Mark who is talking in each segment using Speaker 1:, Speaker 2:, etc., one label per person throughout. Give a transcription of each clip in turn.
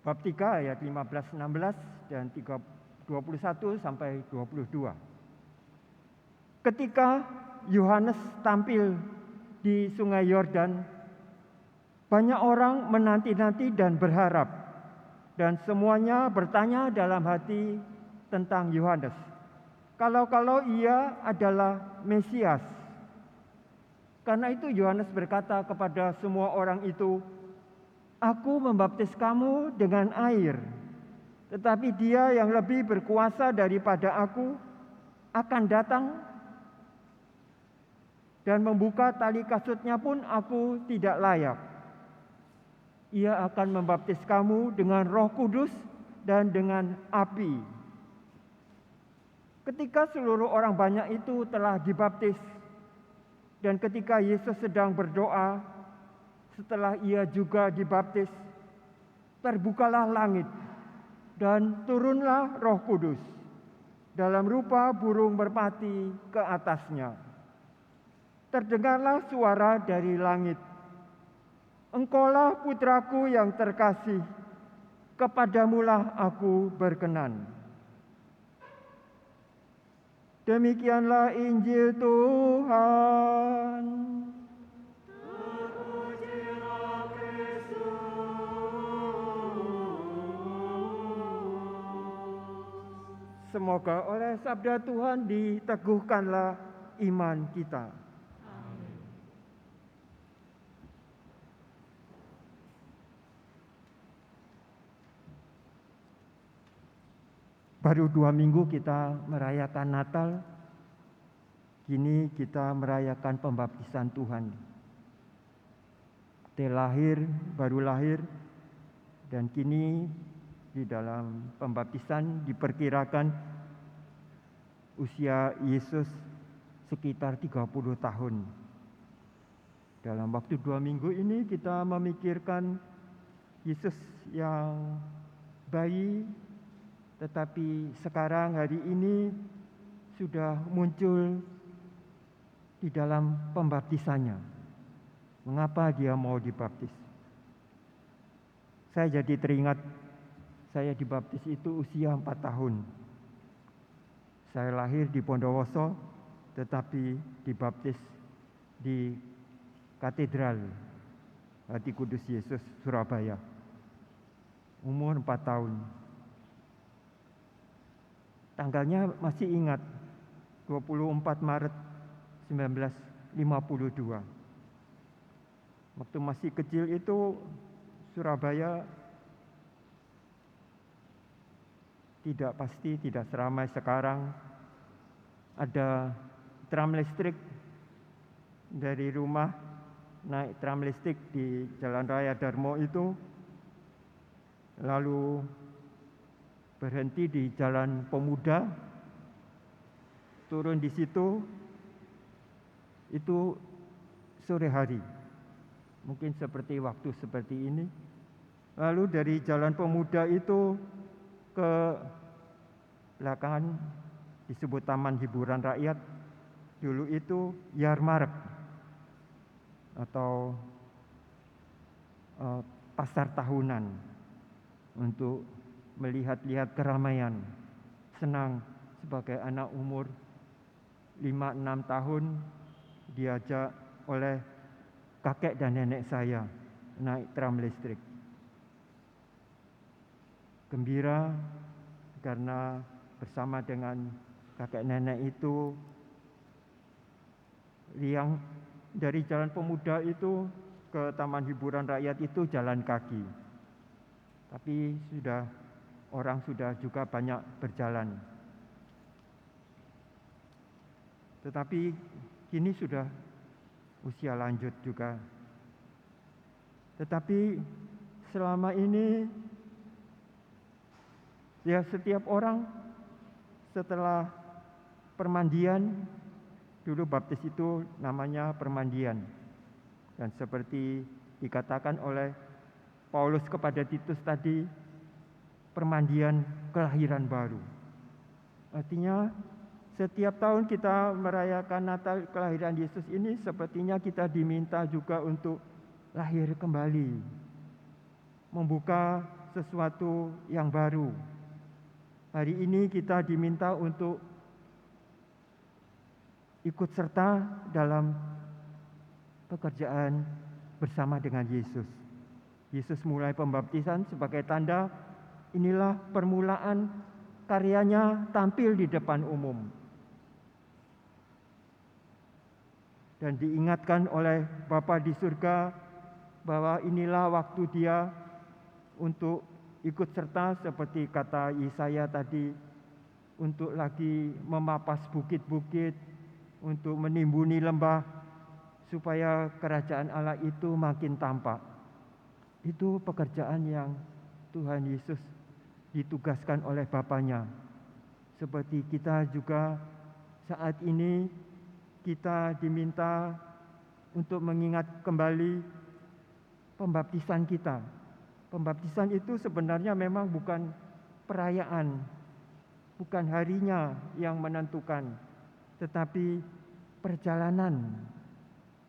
Speaker 1: bab 3 ayat 15-16 dan 21 sampai 22. Ketika Yohanes tampil di Sungai Yordan, banyak orang menanti-nanti dan berharap, dan semuanya bertanya dalam hati tentang Yohanes. Kalau ia adalah Mesias. Karena itu Yohanes berkata kepada semua orang itu, "Aku membaptis kamu dengan air, tetapi Dia yang lebih berkuasa daripada aku akan datang, dan membuka tali kasutnya pun aku tidak layak. Ia akan membaptis kamu dengan Roh Kudus dan dengan api." Ketika seluruh orang banyak itu telah dibaptis, dan ketika Yesus sedang berdoa, setelah ia juga dibaptis, terbukalah langit dan turunlah Roh Kudus dalam rupa burung merpati ke atasnya. Terdengarlah suara dari langit, "Engkaulah putraku yang terkasih, kepadamulah aku berkenan." Demikianlah Injil Tuhan. Semoga oleh sabda Tuhan diteguhkanlah iman kita. Baru 2 minggu kita merayakan Natal, kini kita merayakan pembaptisan Tuhan. Dia baru lahir, dan kini di dalam pembaptisan diperkirakan usia Yesus sekitar 30 tahun. Dalam waktu 2 minggu ini kita memikirkan Yesus yang bayi, tetapi sekarang hari ini sudah muncul di dalam pembaptisannya. Mengapa dia mau dibaptis? Saya jadi teringat, saya dibaptis itu usia 4 tahun. Saya lahir di Bondowoso, tetapi dibaptis di Katedral Hati Kudus Yesus Surabaya. Umur 4 tahun. Tanggalnya masih ingat, 24 Maret 1952. Waktu masih kecil itu Surabaya tidak pasti, tidak seramai sekarang. Ada tram listrik, dari rumah naik tram listrik di Jalan Raya Darmo itu, lalu berhenti di Jalan Pemuda, turun di situ, itu sore hari, mungkin seperti waktu seperti ini. Lalu dari Jalan Pemuda itu ke belakangan disebut Taman Hiburan Rakyat, dulu itu Yarmark atau pasar tahunan, untuk melihat-lihat keramaian. Senang sebagai anak umur 5-6 tahun diajak oleh kakek dan nenek saya naik tram listrik. Gembira karena bersama dengan kakek nenek itu, yang dari Jalan Pemuda itu ke Taman Hiburan Rakyat itu jalan kaki. Tapi orang sudah juga banyak berjalan. Tetapi kini sudah usia lanjut juga. Tetapi selama ini ya, setiap orang setelah permandian, dulu baptis itu namanya permandian, dan seperti dikatakan oleh Paulus kepada Titus tadi, permandian kelahiran baru. Artinya setiap tahun kita merayakan Natal kelahiran Yesus ini, sepertinya kita diminta juga untuk lahir kembali, membuka sesuatu yang baru. Hari ini kita diminta untuk ikut serta dalam pekerjaan bersama dengan Yesus. Yesus mulai pembaptisan sebagai tanda inilah permulaan karyanya tampil di depan umum. Dan diingatkan oleh Bapa di surga bahwa inilah waktu dia untuk ikut serta seperti kata Yesaya tadi, untuk lagi memapas bukit-bukit, untuk menimbuni lembah, supaya kerajaan Allah itu makin tampak. Itu pekerjaan yang Tuhan Yesus ditugaskan oleh Bapanya. Seperti kita juga saat ini, kita diminta untuk mengingat kembali pembaptisan kita. Pembaptisan itu sebenarnya memang bukan perayaan, bukan harinya yang menentukan, tetapi perjalanan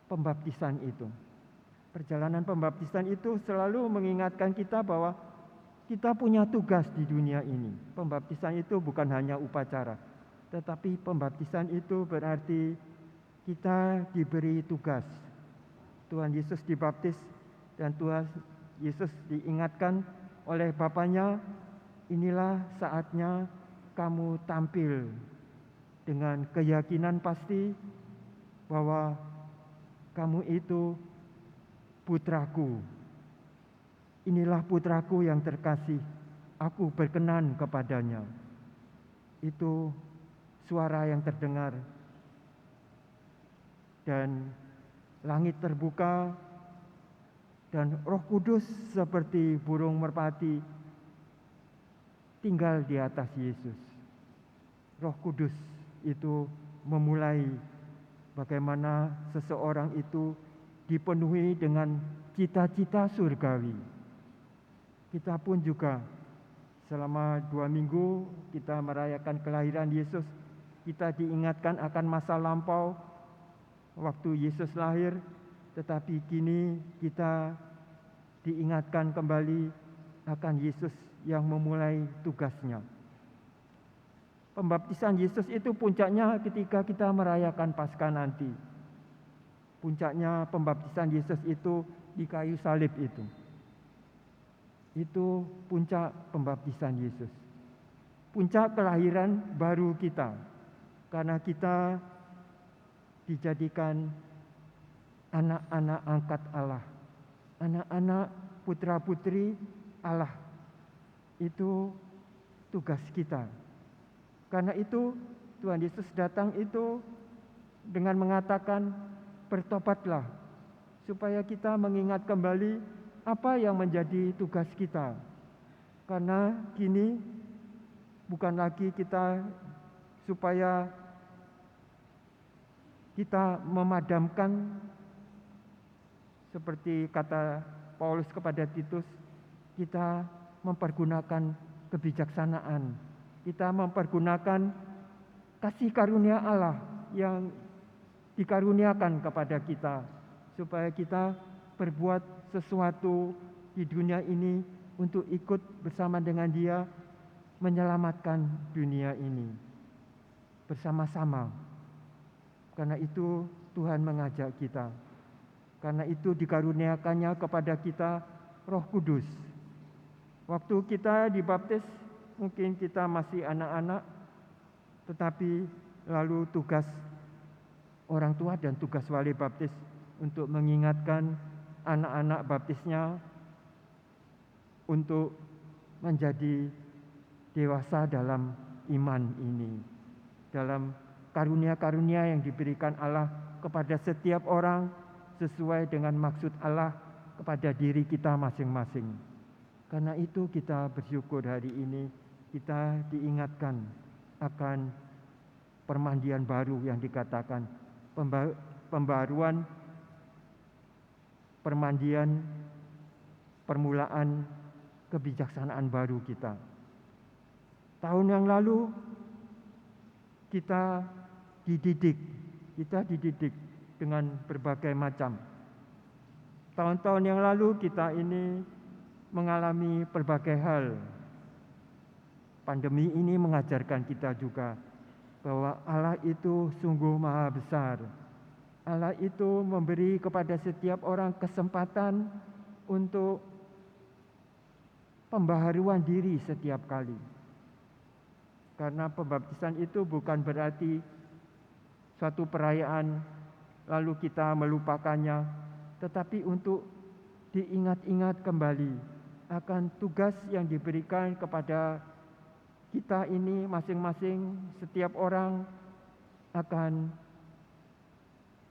Speaker 1: pembaptisan itu. Perjalanan pembaptisan itu selalu mengingatkan kita bahwa kita punya tugas di dunia ini. Pembaptisan itu bukan hanya upacara, tetapi pembaptisan itu berarti kita diberi tugas. Tuhan Yesus dibaptis dan Tuhan Yesus diingatkan oleh Bapanya, inilah saatnya kamu tampil dengan keyakinan pasti bahwa kamu itu putraku. Inilah putraku yang terkasih, aku berkenan kepadanya. Itu suara yang terdengar. Dan langit terbuka dan Roh Kudus seperti burung merpati tinggal di atas Yesus. Roh Kudus itu memulai bagaimana seseorang itu dipenuhi dengan cita-cita surgawi. Kita pun juga selama 2 minggu kita merayakan kelahiran Yesus, kita diingatkan akan masa lampau waktu Yesus lahir, tetapi kini kita diingatkan kembali akan Yesus yang memulai tugasnya. Pembaptisan Yesus itu puncaknya ketika kita merayakan Paskah nanti. Puncaknya pembaptisan Yesus itu di kayu salib itu. Itu puncak pembaptisan Yesus. Puncak kelahiran baru kita. Karena kita dijadikan anak-anak angkat Allah, anak-anak putra-putri Allah. Itu tugas kita. Karena itu Tuhan Yesus datang itu dengan mengatakan, bertobatlah, supaya kita mengingat kembali apa yang menjadi tugas kita. Karena kini bukan lagi kita supaya kita memadamkan, seperti kata Paulus kepada Titus, kita mempergunakan kebijaksanaan, kita mempergunakan kasih karunia Allah yang dikaruniakan kepada kita, supaya kita berbuat sesuatu di dunia ini untuk ikut bersama dengan Dia menyelamatkan dunia ini bersama-sama. Karena itu Tuhan mengajak kita. Karena itu dikaruniakannya kepada kita Roh Kudus. Waktu kita dibaptis, mungkin kita masih anak-anak, tetapi lalu tugas orang tua dan tugas wali baptis untuk mengingatkan anak-anak baptisnya untuk menjadi dewasa dalam iman ini, dalam karunia-karunia yang diberikan Allah kepada setiap orang sesuai dengan maksud Allah kepada diri kita masing-masing. Karena itu kita bersyukur hari ini kita diingatkan akan permandian baru yang dikatakan, pembaruan permandian permulaan kebijaksanaan baru kita. Tahun yang lalu kita dididik dengan berbagai macam. Tahun-tahun yang lalu kita ini mengalami berbagai hal. Pandemi ini mengajarkan kita juga bahwa Allah itu sungguh maha besar. Allah itu memberi kepada setiap orang kesempatan untuk pembaharuan diri setiap kali. Karena pembaptisan itu bukan berarti suatu perayaan lalu kita melupakannya, tetapi untuk diingat-ingat kembali akan tugas yang diberikan kepada kita ini masing-masing, setiap orang akan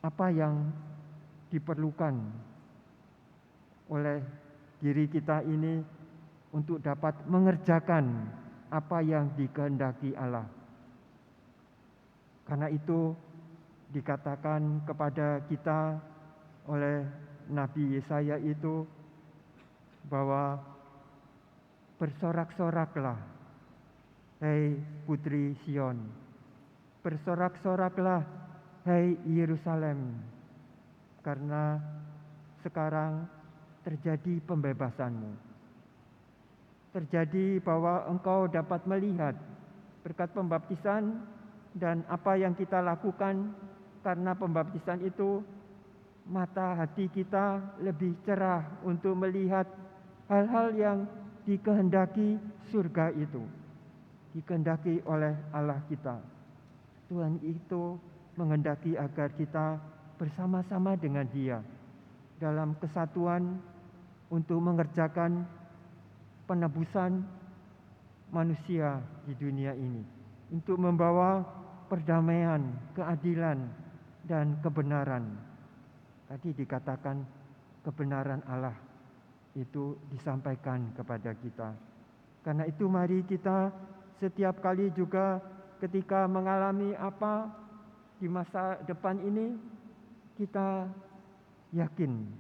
Speaker 1: apa yang diperlukan oleh diri kita ini untuk dapat mengerjakan apa yang dikehendaki Allah. Karena itu dikatakan kepada kita oleh Nabi Yesaya itu bahwa bersorak-soraklah, hai putri Sion, bersorak-soraklah, hai Yerusalem, karena sekarang terjadi pembebasanmu. Terjadi bahwa engkau dapat melihat berkat pembaptisan dan apa yang kita lakukan karena pembaptisan itu, mata hati kita lebih cerah untuk melihat hal-hal yang dikehendaki surga itu, dikehendaki oleh Allah kita. Tuhan itu menghendaki agar kita bersama-sama dengan Dia dalam kesatuan untuk mengerjakan penebusan manusia di dunia ini, untuk membawa perdamaian, keadilan, dan kebenaran. Tadi dikatakan kebenaran Allah itu disampaikan kepada kita. Karena itu mari kita setiap kali juga ketika mengalami apa di masa depan ini, kita yakin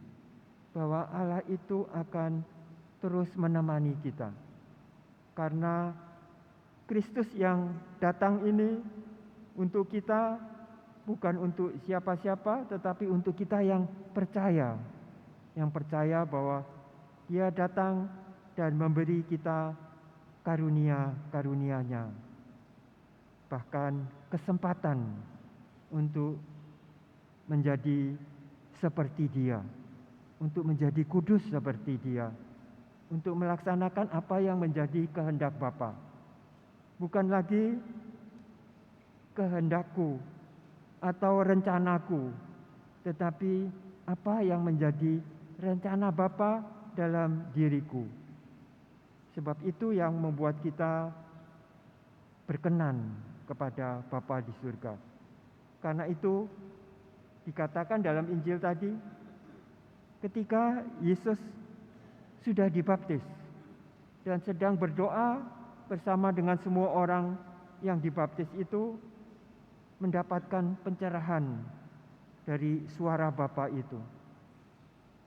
Speaker 1: bahwa Allah itu akan terus menemani kita. Karena Kristus yang datang ini untuk kita, bukan untuk siapa-siapa, tetapi untuk kita yang percaya. Yang percaya bahwa Dia datang dan memberi kita karunia-karunia-Nya. Bahkan kesempatan untuk menjadi seperti Dia, untuk menjadi kudus seperti Dia, untuk melaksanakan apa yang menjadi kehendak Bapa. Bukan lagi kehendakku atau rencanaku, tetapi apa yang menjadi rencana Bapa dalam diriku. Sebab itu yang membuat kita berkenan kepada Bapa di surga. Karena itu dikatakan dalam Injil tadi, ketika Yesus sudah dibaptis dan sedang berdoa bersama dengan semua orang yang dibaptis itu, mendapatkan pencerahan dari suara Bapa itu.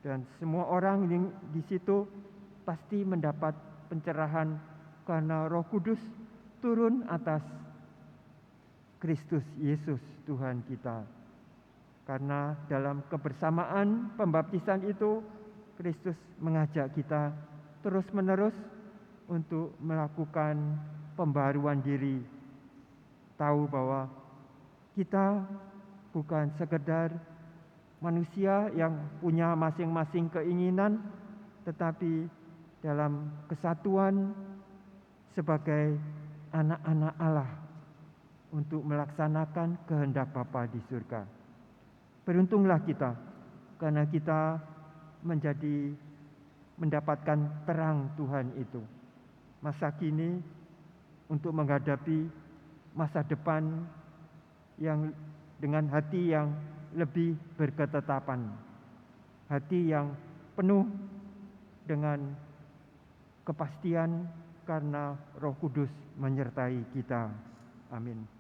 Speaker 1: Dan semua orang yang di situ pasti mendapat pencerahan karena Roh Kudus turun atas Kristus Yesus Tuhan kita. Karena dalam kebersamaan pembaptisan itu, Kristus mengajak kita terus-menerus untuk melakukan pembaruan diri. Tahu bahwa kita bukan sekedar manusia yang punya masing-masing keinginan, tetapi dalam kesatuan sebagai anak-anak Allah untuk melaksanakan kehendak Bapa di surga. Beruntunglah kita, karena kita mendapatkan terang Tuhan itu. Masa kini untuk menghadapi masa depan yang dengan hati yang lebih berketetapan, hati yang penuh dengan kepastian karena Roh Kudus menyertai kita. Amin.